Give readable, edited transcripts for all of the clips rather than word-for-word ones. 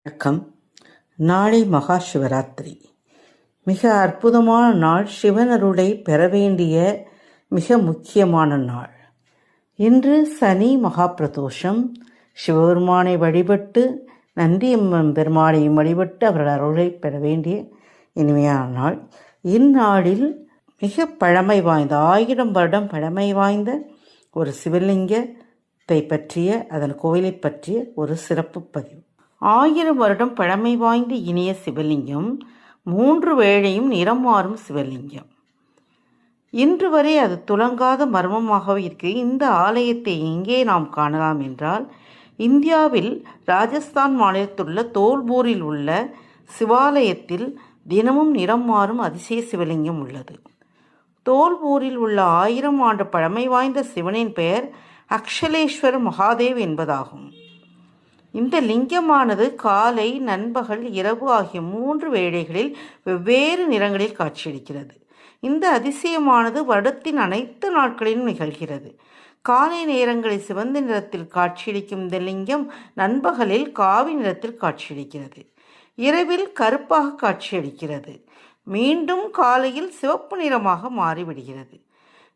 வணக்கம். நாளை மகா சிவராத்திரி. மிக அற்புதமான நாள். சிவனருளை பெற வேண்டிய மிக முக்கியமான நாள். இன்று சனி மகா பிரதோஷம். சிவபெருமானை வழிபட்டு நந்தியம்மன் பெருமானையும் வழிபட்டு அவர்கள் அருளை பெற வேண்டிய இனிமையான நாள். இந்நாளில் மிக பழமை வாய்ந்த 1000 வருடம் பழமை வாய்ந்த ஒரு சிவலிங்கத்தை பற்றிய அதன் கோவிலை பற்றிய ஒரு சிறப்பு பதிவு. 1000 வருடம் பழமை வாய்ந்த இனிய சிவலிங்கம், 3 வேளையும் நிறம் மாறும் சிவலிங்கம். இன்று வரை அது துலங்காத மர்மமாகவே இருக்கிறது. இந்த ஆலயத்தை எங்கே நாம் காணலாம் என்றால், இந்தியாவில் ராஜஸ்தான் மாநிலத்துள்ள தோல்பூரில் உள்ள சிவாலயத்தில் தினமும் நிறம் மாறும் அதிசய சிவலிங்கம் உள்ளது. தோல்பூரில் உள்ள 1000 ஆண்டு பழமை வாய்ந்த சிவனின் பெயர் அக்ஷலேஸ்வர மகாதேவ் என்பதாகும். இந்த லிங்கமானது காலை, நண்பகல், இரவு ஆகிய 3 வேளைகளில் வெவ்வேறு நிறங்களில் காட்சியளிக்கிறது. இந்த அதிசயமானது வருடத்தின் அனைத்து நாட்களிலும் நிகழ்கிறது. காலை நேரங்களில் சிவந்த நிறத்தில் காட்சியளிக்கும் இந்த லிங்கம் நண்பகலில் காவி நிறத்தில் காட்சியளிக்கிறது. இரவில் கருப்பாக காட்சியளிக்கிறது. மீண்டும் காலையில் சிவப்பு நிறமாக மாறிவிடுகிறது.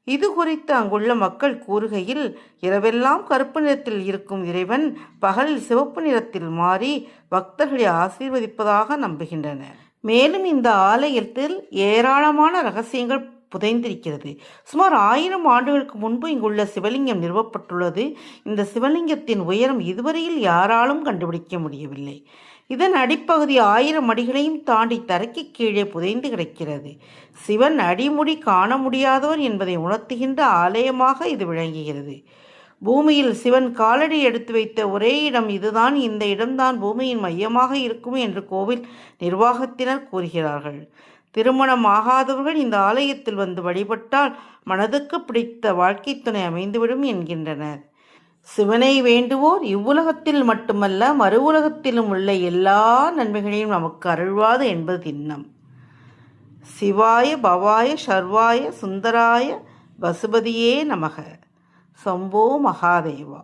இது குறித்து அங்குள்ள மக்கள் கூறுகையில், இரவெல்லாம் கருப்பு நிறத்தில் இருக்கும் இறைவன் பகலில் சிவப்பு நிறத்தில் மாறி பக்தர்களை ஆசீர்வதிப்பதாக நம்புகின்றனர். மேலும் இந்த ஆலயத்தில் ஏராளமான ரகசியங்கள் புதைந்திருக்கிறது. சுமார் 1000 ஆண்டுகளுக்கு முன்பு இங்குள்ள சிவலிங்கம் நிறுவப்பட்டுள்ளது. இந்த சிவலிங்கத்தின் உயரம் இதுவரையில் யாராலும் கண்டுபிடிக்க முடியவில்லை. இதன் அடிப்பகுதி 1000 அடிகளையும் தாண்டி தரைக்கு கீழே புதைந்து கிடக்கிறது. சிவன் அடிமுடி காண முடியாதவர் என்பதை உணர்த்துகின்ற ஆலயமாக இது விளங்குகிறது. பூமியில் சிவன் காலடி எடுத்து வைத்த ஒரே இடம் இதுதான். இந்த இடம்தான் பூமியின் மையமாக இருக்கும் என்று கோவில் நிர்வாகத்தினர் கூறுகிறார்கள். திருமணம் ஆகாதவர்கள் இந்த ஆலயத்தில் வந்து வழிபட்டால் மனதுக்கு பிடித்த வாழ்க்கை துணை அமைந்துவிடும் என்கின்றனர். சிவனை வேண்டுவோர் இவ்வுலகத்தில் மட்டுமல்ல மறு உலகத்திலும் உள்ள எல்லா நன்மைகளையும் நமக்கு அருள்வாது என்பது திண்ணம். சிவாய பவாய சர்வாய சுந்தராய பசுபதியே நமக. சம்போ மகாதேவா.